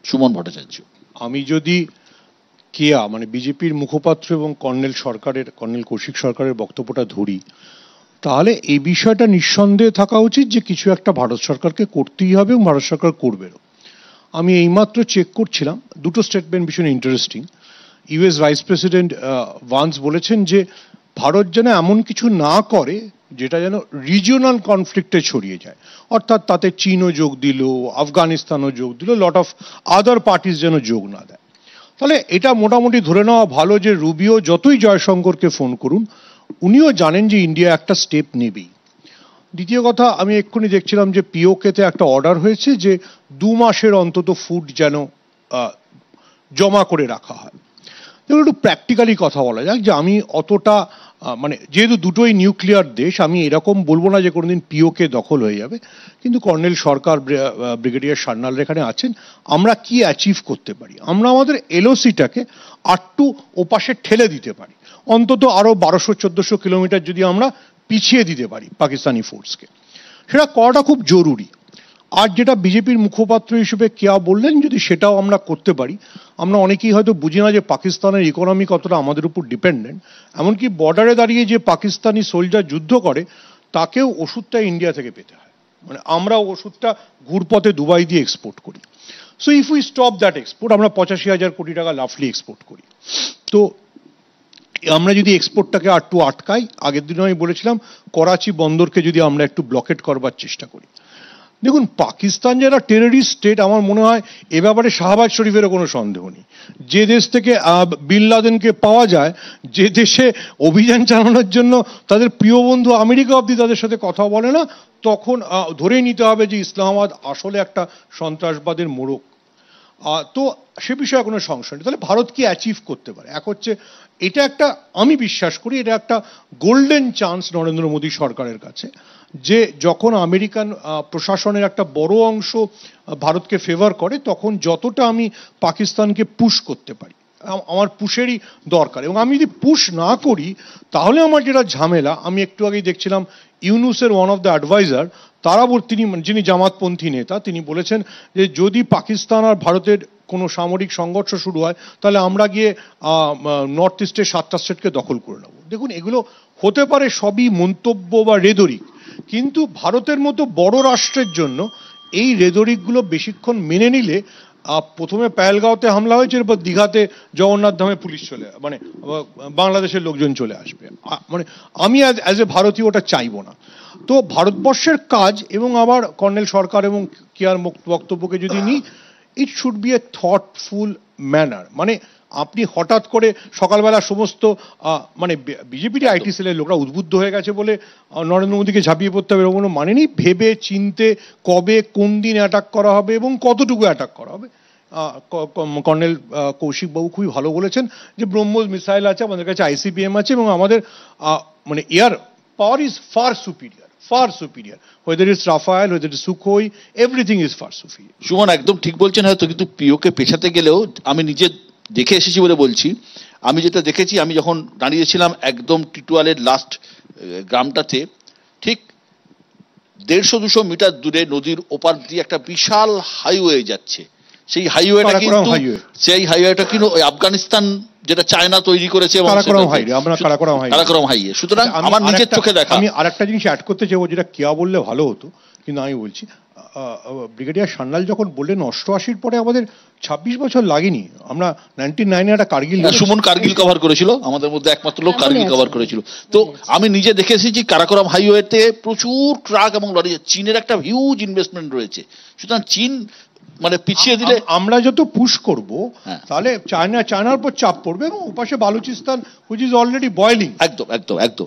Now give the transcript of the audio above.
সুমন ভট্টাচার্য। আমি যদি কেয়া মানে বিজেপির মুখপাত্র এবং কর্নেল কৌশিক সরকারের বক্তব্যটা ধরি, তাহলে এই বিষয়টা নিঃসন্দেহে থাকা উচিত যে কিছু একটা ভারত সরকারকে করতেই হবে এবং ভারত সরকার করবেও। আমি এইমাত্র চেক করছিলাম, দুটো স্টেটমেন্ট ভীষণ interesting. US vice president Vance বলেছেন যে ভারত যেন এমন কিছু না করে যেটা যেন রিজিওনাল কনফ্লিক্টে ছড়িয়ে যায়, অর্থাৎ তাতে চীনও যোগ দিল, আফগানিস্তানও যোগ দিল, লট অফ আদার পার্টিস যেন যোগ না দেয়। তাহলে এটা মোটামুটি ধরে নেওয়া ভালো যে রুবিও যতই জয়শঙ্করকে ফোন করুন, উনিও জানেন যে ইন্ডিয়া একটা স্টেপ নেবেই। দ্বিতীয় কথা, আমি এক্ষুনি দেখছিলাম যে পিওকেতে একটা অর্ডার হয়েছে যে 2 মাসের অন্তত ফুড যেন জমা করে রাখা হয়। দেখুন, একটু প্র্যাকটিক্যালি কথা বলা যাক যে আমি অতটা মানে যেহেতু দুটোই নিউক্লিয়ার দেশ, আমি এরকম বলবো না যে কোনোদিন পিওকে দখল হয়ে যাবে, কিন্তু কর্নেল সরকার, ব্রিগেডিয়ার সান্যাল এখানে আছেন। আমরা কি অ্যাচিভ করতে পারি? আমরা আমাদের এলওসিটাকে আরটু ওপাশে ঠেলে দিতে পারি, অন্তত আরো 1200-1400 কিলোমিটার যদি আমরা পিছিয়ে দিতে পারি পাকিস্তানি ফোর্সকে, সেটা করাটা খুব জরুরি। আর যেটা বিজেপির মুখপাত্র হিসেবে কেয়া বললেন, যদি সেটাও আমরা করতে পারি, আমরা অনেকেই হয়তো বুঝি না যে পাকিস্তানের ইকোনমি কতটা আমাদের উপর ডিপেন্ডেন্ট। এমনকি বর্ডারে দাঁড়িয়ে যে পাকিস্তানি সোলজার যুদ্ধ করে, তাকেও ওষুধটা ইন্ডিয়া থেকে পেতে হয়, মানে আমরা ওষুধটা ঘুরপথে দুবাই দিয়ে এক্সপোর্ট করি। So if we stop that export, আমরা 85,000 কোটি টাকা লাফলি এক্সপোর্ট করি। তো আমরা যদি এক্সপোর্টটাকে একটু আটকাই, আগের দিনও আমি বলেছিলাম করাচি বন্দরকে যদি আমরা একটু ব্লকেট করবার চেষ্টা করি। দেখুন, পাকিস্তান যারা টেররিস্ট স্টেট, আমার মনে হয় এ ব্যাপারে শাহবাজ শরীফেরও কোনো সন্দেহ নেই। যে দেশ থেকে বিন লাদেনকে পাওয়া যায়, যে দেশে অভিযান চালানোর জন্য তাদের প্রিয় বন্ধু আমেরিকা অবধি তাদের সাথে কথা বলে না, তখন ধরেই নিতে হবে যে ইসলামাবাদ আসলে একটা সন্ত্রাসবাদের মোড়ক। তো সে বিষয়ে কোনো সংশয় নেই। তাহলে ভারত কি অ্যাচিভ করতে পারে? এক হচ্ছে, এটা একটা, আমি বিশ্বাস করি এটা একটা গোল্ডেন চান্স নরেন্দ্র মোদী সরকারের কাছে, যে যখন আমেরিকান প্রশাসনের একটা বড় অংশ ভারতকে ফেভার করে, তখন যতটা আমি পাকিস্তানকে পুশ করতে পারি, আমার পুশেরই দরকার। এবং আমি যদি পুশ না করি, তাহলে আমার যেটা ঝামেলা, আমি একটু আগেই দেখছিলাম ইউনুসের ওয়ান অফ দ্য অ্যাডভাইজার, যিনি জামাতপন্থী নেতা, তিনি বলেছেন যে যদি পাকিস্তান আর ভারতের কোনো সামরিক সংঘর্ষ শুরু হয়, তাহলে আমরা গিয়ে নর্থ ইস্টের 7টা স্টেটকে দখল করে নেব। দেখুন, এগুলো হতে পারে সবই মন্তব্য বা রেদরিক, কিন্তু ভারতের মতো বড় রাষ্ট্রের জন্য এই রেদরিকগুলো বেশিক্ষণ মেনে নিলে, প্রথমে পেহেলগাঁওতে হামলা হয়েছে, এরপর দীঘাতে জগন্নাথ ধামে পুলিশ মানে বাংলাদেশের লোকজন চলে আসবে, মানে আমি অ্যাজ এ ভারতীয় ওটা চাইবো না। তো ভারতবর্ষের কাজ, এবং আবার কর্নেল সরকার এবং কেয়ার বক্তব্যকে যদি নিই, it should B A thoughtful manner. মানে আপনি হঠাৎ করে সকালবেলা সমস্ত মানে বিজেপির আইটি সেলের লোকরা উদ্বুদ্ধ হয়ে গেছে বলে নরেন্দ্র মোদীকে ঝাঁপিয়ে পড়তে হবে, এরকম কোনো মানে নেই। ভেবে চিনতে কবে কোন দিন অ্যাটাক করা হবে এবং কতটুকু অ্যাটাক করা হবে। কর্নেল কৌশিক বাবু খুবই ভালো বলেছেন যে ব্রহ্মোস মিসাইল আছে, আমাদের কাছে ICBM আছে, এবং আমাদের মানে air power is far superior, whether it's Rafale, whether it's Sukhoi, everything is far superior. Suman একদম ঠিক বলছেন হয়তো, কিন্তু পিওকে পেছাতে গেলেও আমি নিজে দেখে এসেছি বলে বলছি। আমি যেটা দেখেছি, আমি যখন দাঁড়িয়েছিলাম একদম টিটুয়ালের লাস্ট গ্রামটাতে, ঠিক 150-200 মিটার দূরে নদীর ওপার দিয়ে একটা বিশাল হাইওয়ে যাচ্ছে। সেই হাইওয়েটা কিন্তু ওই আফগানিস্তান, যেটা চায়না তৈরি করেছে, কারাকোরাম হাইওয়ে। সুতরাং আমার নিজের চোখে দেখা। আমি আরেকটা জিনিস অ্যাড করতে চাইবো, যেটা কেয়া বললে ভালো হতো, কিন্তু আমি বলছি, ব্রিগেডিয়ার সান্যাল যখন বললেন 88-র পরে আমাদের 26 বছর লাগেনি, আমরা 99-এ একটা কার্গিল, সুমন কার্গিল কভার করেছিল, আমাদের মধ্যে একমাত্র লোক কার্গিল কভার করেছিল। তো আমি নিজে দেখে এসেছি কারাকোরাম হাইওয়েতে প্রচুর ট্রাক এবং লরি, চীনের একটা হিউজ ইনভেস্টমেন্ট রয়েছে। সুতরাং চীন মানে পিছিয়ে দিলে, আমরা যত পুশ করব, তাহলে চায়নার উপর চাপ পড়বে, এবং ওপাশে Balochistan, which is already boiling. একদম।